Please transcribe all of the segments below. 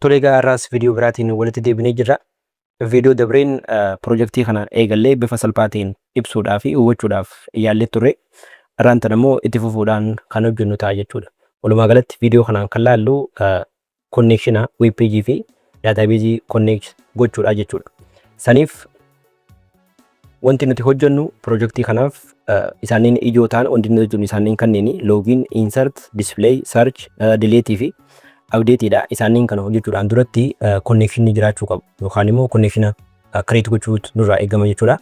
Tolega arras video biratiin walitti deebinee jirra. Video dabreen projektii kana eegallee bifa salphaatiin ibsuudhaaf fi hubachuudhaaf yaallee turre. Irraantan immoo itti fufuudhaan kan hojjennu ta'a jechuudha. Walumaa galatti video kanaan kan laallu connection web page fi database connect gochuudha jechuudha. Saniif wanti nuti hojjennu projektii kanaaf isaaniin ijoo ta'an wanti nuti hojjennu isaaniin kanneen login, insert, display, search, delete fi update dha. Isaaniin kana hojjechuudhaan duratti connection ni jiraachuu qabu yookaan immoo connection create gochuutu nurraa eegama jechuudha.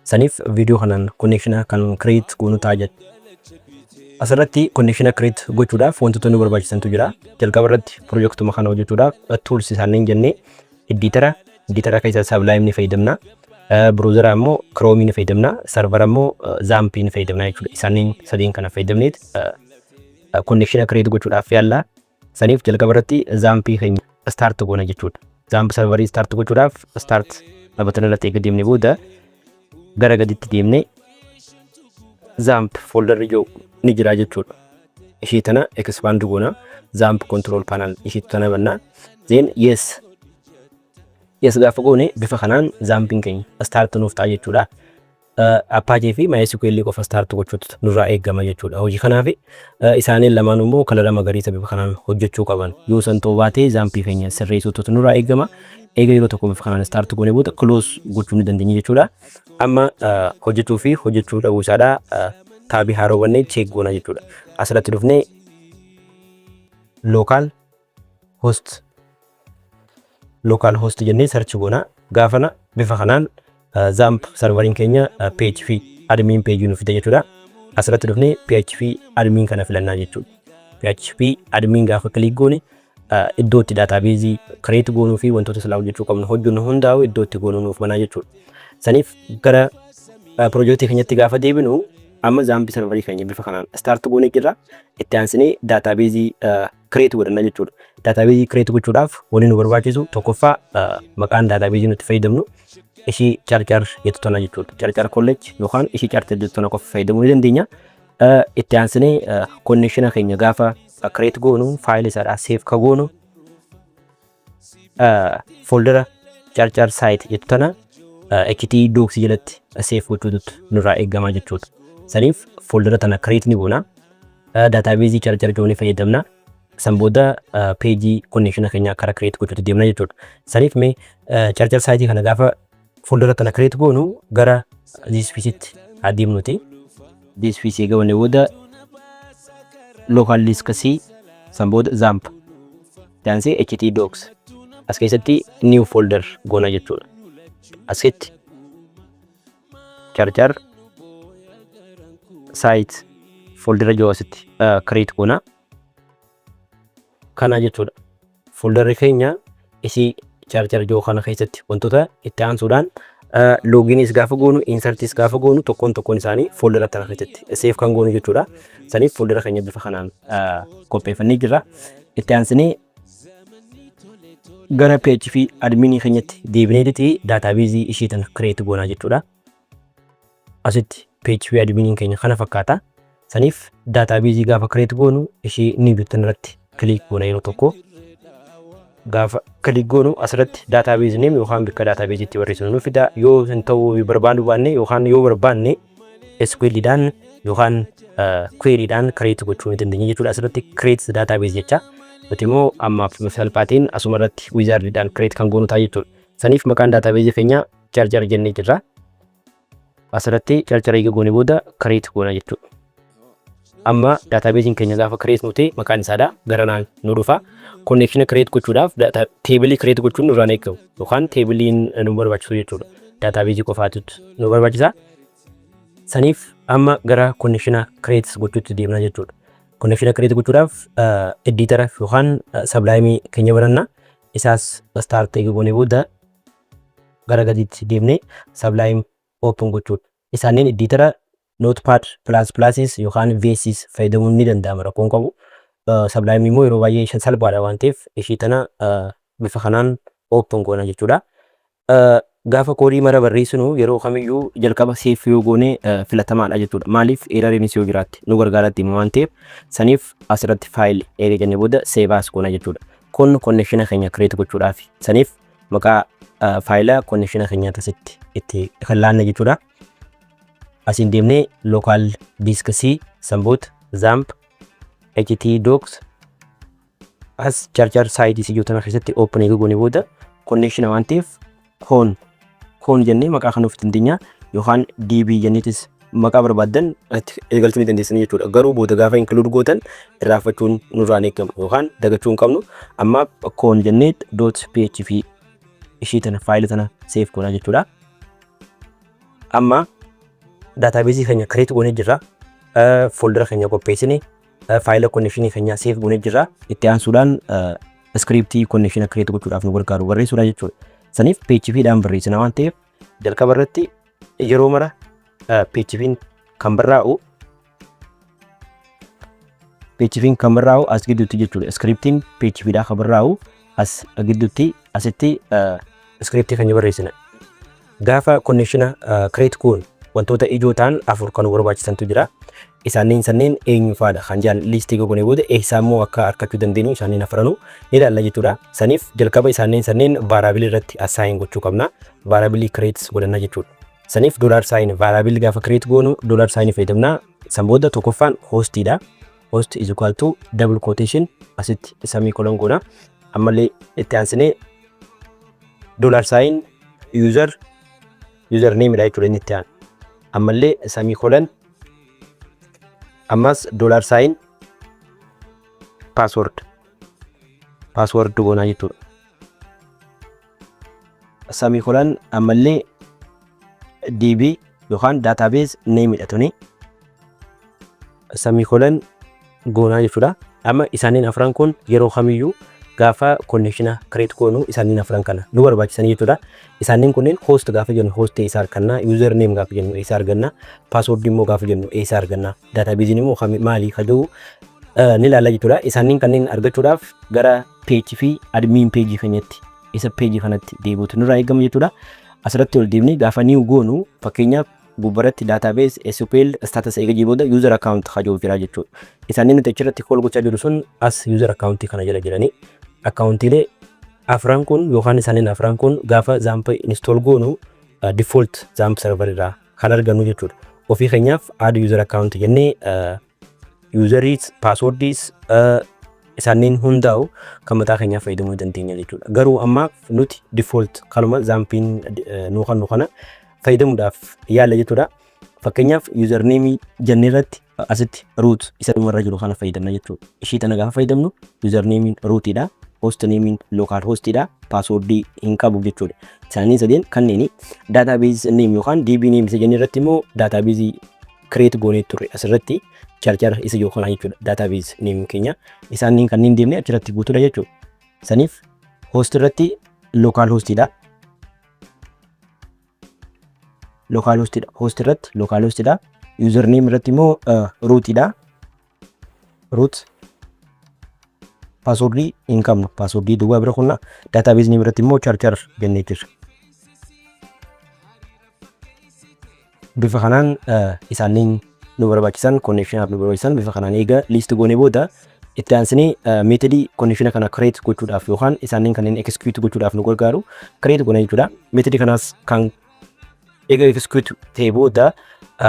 Saniif video kanaan connection kan create goonu ta'a jechuudha. Asirratti connection create gochuudhaaf wantoota nu barbaachisantu jira. Jalqaba irratti projektuma kana hojjechuudhaaf tools isaaniin jennee editora keessa Sublime ni fayyadamna. Browser ammoo Chrome ni fayyadamna. Server ammoo XAMPP ni fayyadamna jechuudha. Isaaniin sadiin kana fayyadamneet connection create gochuudhaaf yaalla. Saniif jalqaba irratti XAMPP keenya start goona jechuudha. XAMPP serverii start gochuudhaaf start button irratti eega deemnee booda gara gaditti deemnee XAMPP folder ijoo ni jira jechuudha. Ishee tana expand goona. XAMPP control panel ishee tana banna. Then yes gaafa goone bifa kanaan XAMPP keenya start nuuf ta'a jechuudha. Apache fi MySQL qofa start gochuutu nurraa eegama jechuudha. Hojii kanaaf isaaniin lamaan immoo kala magariisa bifa kanaan hojjechuu qaban. Yoo san ta'uu baate XAMPP keenya sirreessuutu nurraa eegama. Eega yeroo tokko bifa kanaan start goone booda close gochuu ni dandeenya jechuudha. Amma hojjechuu fi hojjechuu dhabuu isaadha taabii haaromannee check goona jechuudha. Asirratti dhufnee local host jennee search goona. Gaafana bifa kanaan XAMPP serverin keenya PHP admin page nu fida jechuudha. Asirratti dhufnee PHP admin kana filannaa jechuudha. PHP admin gaafa click goone iddoo itti database create goonuu fi wantoota silaa hojjechuu qabnu hojjennu hundaa'u iddoo itti goonuu nuuf mana jechuudha. Saniif gara projektii keenyatti gaafa deebinu amma XAMPP serverii keenya bifa kanaan start goonee jirra. Itti aansinee database create godhanna jechuudha. Database create gochuudhaaf wanni nu barbaachisu tokkoffaa maqaan database nuti fayyadamnu ishii charchar jettu tana jechuudha. Charchar college yookaan ishii charchar jettu tana qofa fayyadamuu ni dandeenya. Itti aansinee connection keenya gaafa create goonu file isaadhaa save ka goonu folder charchar site jettu tana ht docs jalatti save gochuutu nurraa eegama jechuudha. Saniif folder tana create ni goona. Database charchar jooni fayyadamna. San booda page connection keenya kara create gochuutu deemna jechuudha. Saniif mee charchar site kana gaafa folder tana create goonu gara this pct adeemnuti. This pc gawane booda local disk c san booda XAMPP danse ht docs as keessatti new folder goona jechuudha. Asitti charchar site folder joo asitti create goona kana jechuudha. Folder keenya isi charchar joo kana keessatti wantoota itti aansuudhaan loginis gaafa goonu insertis gaafa goonu tokkoon isaanii folder tana keessatti save kan goonu jechuudha. Saniif folder keenya bifa kanaan qopheeffannee jirra. Itti aansinee gara PHP admin keenyatti deebineeti database ishee tana create goona jechuudha. Asitti PHP admin keenya kana fakkaata. Saniif database gaafa create goonu ishee new button irratti click goona yeroo tokko. Gaafa click goonu asirratti database name yookaan bakka database itti barreessinu nu fida. Yoo hin ta'u barbaadu baanne yookaan yoo barbaanne SQL dhaan yookaan query dhaan create gochuu ni dandeenya jechuudha. Asirratti create database jecha nuti immoo ammaaf salphaatiin asuma irratti wizard dhaan create kan goonu ta'a jechuudha. Saniif maqaan database keenya charchar jennee jirra. Asirratti charchar eega goone booda create goona jechuudha. Amma database keenya gaafa create nuti maqaan isaadha garanaan nu dhufa. Connection create gochuudhaaf table create gochuun nurraa eegamu yookaan table nu barbaachisu jechuudha. Database qofaatu nu barbaachisa. Saniif amma gara connection create gochuutti deemna jechuudha. Connection create gochuudhaaf editor yookaan Sublime keenya baranna. Isaas start eega goone booda gara gaditti deemnee Sublime open gochuudha. Isaaniin editor Notepad++ yookaan VSys fayyadamuun ni danda'ama rakkoon qabu. Sublime immoo yeroo baay'ee salphaadha waan ta'eef ishii tana bifa kanaan open goona jechuudha. Gaafa koodii mara barreessinu yeroo kamiyyuu jalqaba save yoo goone filatamaadha jechuudha. Maaliif erroriinis yoo jiraatte nu gargaara waan ta'eef saniif asirratti file erga jennee booda save as goona jechuudha. kun connection keenya create gochuudhaaf saniif maqaa faayila connection keenya tasitti itti kallaanna jechuudha. Asin deemnee local disk C samboot zamp htdocs as charger site si jutana keessatti open eeguu ni booda connection waan ta'eef kon jennee maqaa kan ofitti dindinya yookaan db jenneetis maqaa barbaadan eegaltuu ni dandeessanii jechuudha. Garuu booda gaafa include gootan irraafachuun nurraan eegamu yookaan dagachuun qabnu amma kon jennee .php ishii tana faayila tana save goona jechuudha. Amma database keenya create goone jirra. Folder keenya qopheessine faayila connection keenya save goone jirra. Itti aansuudhaan script connection create gochuudhaaf nu gargaaru barreessuudha jechuudha. Saniif PHP dhaan barreessina waan ta'eef jalqaba irratti yeroo mara PHP kan barraa'u as gidduutti jechuudha. Scriptiin PHP dhaan kan barraa'u as gidduutti asitti script keenya barreessina. Gaafa connection create goone wantoota ijoo ta'an afur kan barbaachisantu jira. Isaaniin sanneen eenyu faadha kan jaan listii goone booda eessaammoo akka argachuu dandeenyu isaaniin afranu ni ilaalla jechuudha. Saniif jalqaba isaaniin sanneen variable irratti assign gochuu qabna. Variable create godhanna jechuudha. Saniif $sign variable gaafa create goonu $sign fayyadamna. San booda tokkoffaan hostidha. Host is equal to double quotation asitti semicolon goona. Ammallee itti aansinee $sign username dha jechuudha inni itti aanu. Ammallee semicolon ammas $sign password goona jechuudha. Semicolon ammallee db yookaan database name dha tuni semicolon goona jechuudha. Amma isaaniin afran kun yeroo kamiyyuu gaafa connection create goonu isaaniin afran kana nu barbaachisan jechuudha. Isaaniin kunneen host gaafa jennu host isa arganna, username gaafa jennu isa arganna, password immoo gaafa jennu isa arganna, database immoo maali kaduu ni ilaalla jechuudha. Isaaniin kanneen argachuudhaaf gara PHP admin page keenyatti isa page kanatti deebi'uutu nurraa eegama jechuudha. Asirratti ol deemnee gaafa new goonu fakkeenyaaf gubbaratti database SQL status eega jibooda user account hajuu jira jechuudha. Isaaniin nuti achirratti call gochaa jiru sun as user account kana jala jiranii accountilee afran kun yookaan isaaniin afran kun gaafa zamp install goonu default zamp server irraa kan argannu jechuudha. Ofii keenyaaf add user account jennee useris passwordis isaaniin hundaa'u kan mataa keenyaaf fayyadamuu dandeenya jechuudha. Garuu amma nuti default kaluma zampiin nu kana fayyadamuudhaaf yaalla jechuudha. Fakkeenyaaf username jennee irratti asitti root isa dhumarra jiru kana fayyadamna jechuudha. Ishii tana gaafa fayyadamnu username rootidha. Hostname local hostidha. Password hin qabu jechuudha. Isaaniin sadeen kanneen database name yookaan db name isa jennee irratti immoo database create goonee turre asirratti charger isa yoo kana jechuudha. Database name keenya isaaniin kanneen deemnee achirratti guutuudha jechuudha. Saniif host irratti local hostidha. Host irratti local hostidha. Username irratti immoo rootidha. Root password hin qabnu. Password duwwaa bira kunna. Database name irratti immoo charger jennee jirra. Bifa kanaan isaaniin nu barbaachisan connection nu barbaachisan bifa kanaan eega list goone booda itti aansinee method connection kana create gochuudhaaf yookaan isaaniin kanneen execute gochuudhaaf nu gargaaru create goona jechuudha. Method kanaas kan eega execute ta'e booda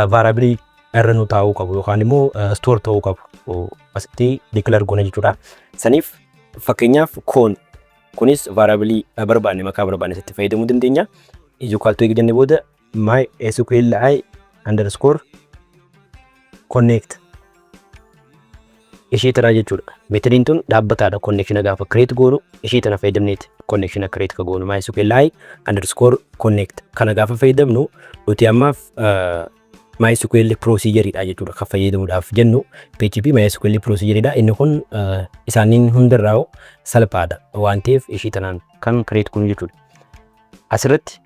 variable irra nu taa'uu qabu yookaan immoo store ta'uu qabu asitti declare goona jechuudha. Saniif fakkeenyaaf kunis variable barbaanne maqaa barbaanne itti fayyadamuu dandeenya. Is equal to eega jennee booda MySQL underscore connect ishee tana jechuudha. Metodiin tun dhaabbataadha connection gaafa create goonu ishee tana fayyadamneeti connection create ka goonu MySQL underscore connect kana gaafa fayyadamnu nuti ammaaf MySQL procedure dha jechuudha. Kan fayyadamuudhaaf jennu PHP MySQL procedure dha. Inni kun isaaniin hundarraa salphaadha waan ta'eef ishee tanaan kan create goonu jechuudha. Asirratti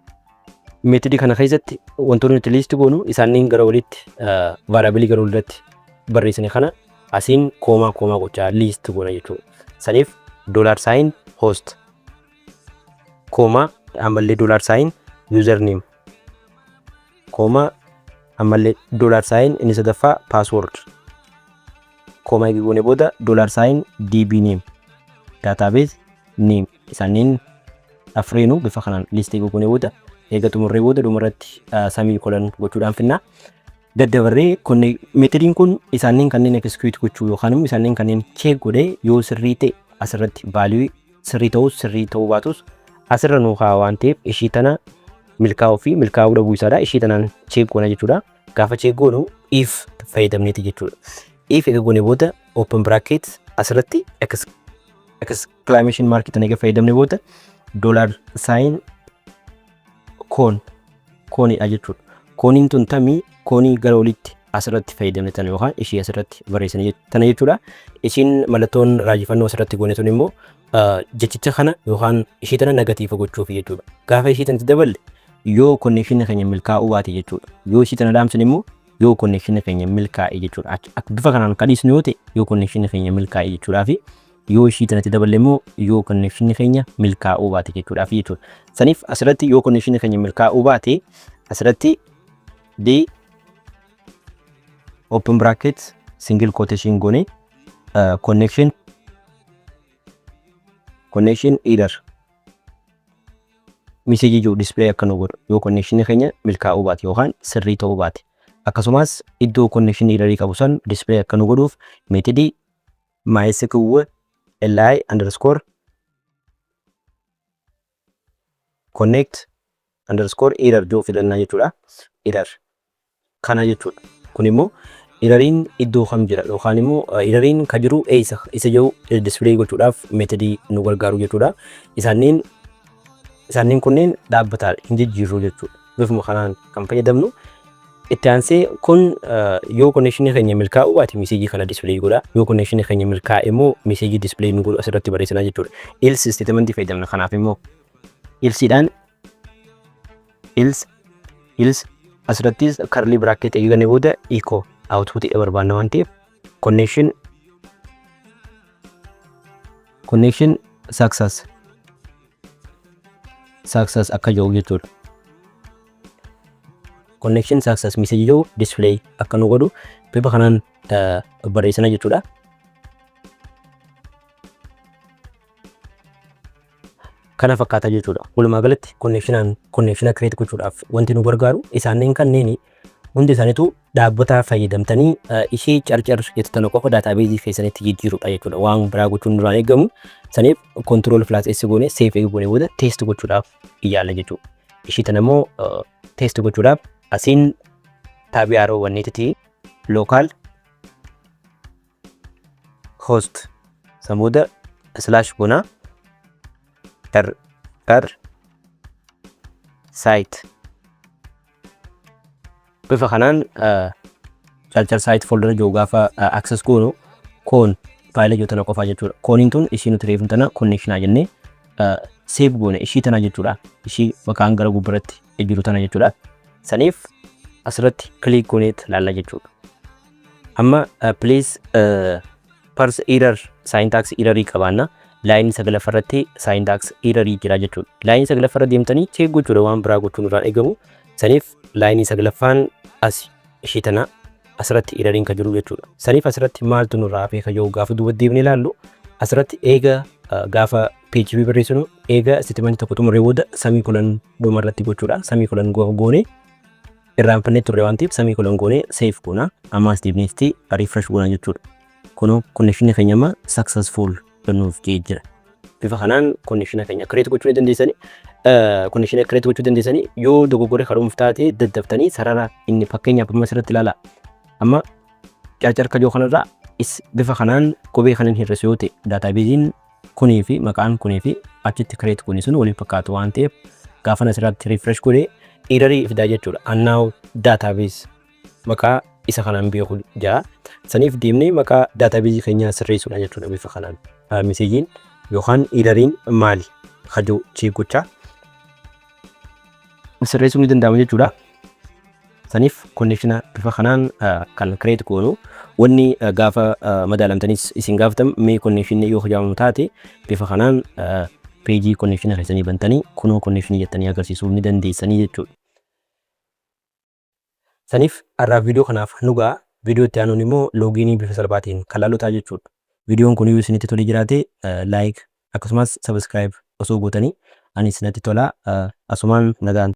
method kana keessatti wantoonni nuti list goonu isaaniin gara walitti variable gara walitti barreessine kana asiin koma gochaa list goona jechuudha. Saniif $sign host koma ammallee $sign username koma ammallee $sign inni sadaffaa password koma goone booda $sign db name database name isaaniin afreenu bifa kanaan listii gogoonee booda eega xumurree booda dhumarratti semicolon gochuudhaan finna. Daddabarree meetodiin kun isaaniin kanneen execute gochuu yookaan immoo isaaniin kanneen check godhee yoo sirrii ta'e asirratti value sirrii ta'uu baatus asirra nuu haa waan ta'eef ishii tana milkaa'uu fi milkaa'uu dhabuu isaadha. Ishii tanaan check goona jechuudha. Gaafa check goonu if fayyadamneeti jechuudha. If eega goone booda open bracket asirratti exclamation mark tan eega fayyadamne booda $sign koonidha jechuudha. Kooniin tun tamii koonii gara olitti asirratti fayyadamne tan yookaan ishii asirratti barreessanii tana jechuudha. Ishiin mallattoon raajifannoo asirratti goone tun immoo jechicha kana yookaan ishii tana negatiifa gochuuf jechuudha. Gaafa ishii tanatti daballe yoo connection keenya milkaa'uu baate jechuudha. Yoo ishii tana dhaamsan immoo yoo connection keenya milkaa'e jechuudha. Bifa kanaan kadhiisnu yoo ta'e yoo connection keenya milkaa'e jechuudhaa fi yoo ishii tanatti daballe immoo yoo connection keenya milkaa'uu baate jechuudhaa fi jechuudha. Saniif asirratti yoo connection keenya milkaa'uu baate asirratti d open bracket single quotation goone connection error message jiru display akka nu godhu yoo connection keenya milkaa'uu baate yookaan sirrii ta'uu baate. Akkasumas iddoo connection error qabu san display akka nu godhuuf method MySQL li underscore connect underscore error joo filannaa jechuudha. Error kana jechuudha. Kun immoo erroriin iddoo kam jira yookaan immoo erroriin ka jiru isa jiru display gochuudhaaf method nu gargaaru jechuudha. Isaaniin kunneen dhaabbataadha hin jijjiirru jechuudha. Bifuma kanaan kan fayyadamnu itti aansee kun yoo connection keenya milkaa'uu baate message kana display godha. Yoo connection keenya milkaa'e immoo message display nu godhu asirratti barreessina jechuudha. Else statement fayyadamna. Kanaaf immoo elseedhaan else asirrattis curly bracket eegane booda echo output barbaanna waan ta'eef connection success akka jiru jechuudha. Connection success message jiru display akka nu godhu bifa kanaan barreessina jechuudha. Kana fakkaata jechuudha. Walumaa galatti connection create gochuudhaaf wanti nu gargaaru isaaniin kanneen hundi isaaniitu dhaabbata fayyadamtanii ishee carcar jettan qofa database keessanitti jijjiirudha jechuudha. Waan biraa gochuun duraan eegamu. Saniif control+s goone save goone booda test gochuudhaaf iyaala jechuudha. Ishii tana immoo test gochuudhaaf asiin taabii arrow wanneetiti local host samuuda slash goona site bifa kanaan charger site folder jiru gaafa access goonu koon faayila jiru tana qofaa jechuudha. Kooniin tun ishii nuti reefnu tana connection jennee save goone ishii tana jechuudha. Ishii bakkaan gara gubbaratti jiru tana jechuudha. Saniif asirratti click gooneet laalla jechuudha. Amma please parse error syntax error qabaanna. Line 9 irratti syntax error jira jechuudha. Line 9 irra deemtanii check gochuudha waan biraa gochuun irraa eegamu. Saniif line 9ffaan as ishii tana asirratti erroriin ka jiru jechuudha. Saniif asirratti maaltu nurraa hafee ka jiru gaafa duuba deemnee ilaallu asirratti eega gaafa PHP barreessinu eega statement tokko xumurree booda semicolon dhumarratti gochuudha. Semicolon goone irraanfannee turre waan ta'eef semicolon goone save goona. Ammas deebinee refresh goona jechuudha. Kunoo connection keenya amma successful nuuf jira. Bifa kanaan connection keenya create gochuu dandeessanii connection create gochuu dandeessanii yoo dogoggora karuuf taate daddaftanii sarara inni fakkeenyaaf amma asirratti ilaala. Amma carcar ka joo kanarraa bifa kanaan qubee kanan hir'isuu yoo ta'e database kunii fi maqaan kunii fi achitti create kuni sun waliin fakkaatu waan ta'eef gaafa asirratti refresh godhee error fidaa jechuudha. Now database maqaa isa kanaan beeku jaa. Saniif deemnee maqaa database keenyaa sirreessuudha jechuudha bifa kanaan. Message yookaan erroriin maali hajuu check gochaa sirreessuun ni danda'ama jechuudha. Saniif connection bifa kanaan kan create goonu wanni gaafa madaalamtanis isin gaafatam mee connection yoo hojjetamu taate bifa kanaan page connection keessanii bantanii kunoo connection jettanii agarsiisuu ni dandeessanii jechuudha. Saniif arraa video kanaaf nugaa video itti aanuun immoo login bifa salphaatiin kan laallotaa jechuudha. Videoon kun yoo isinitti tole jiraate like akkasumas subscribe osoo gootanii ani isinatti tola asumaan nagaan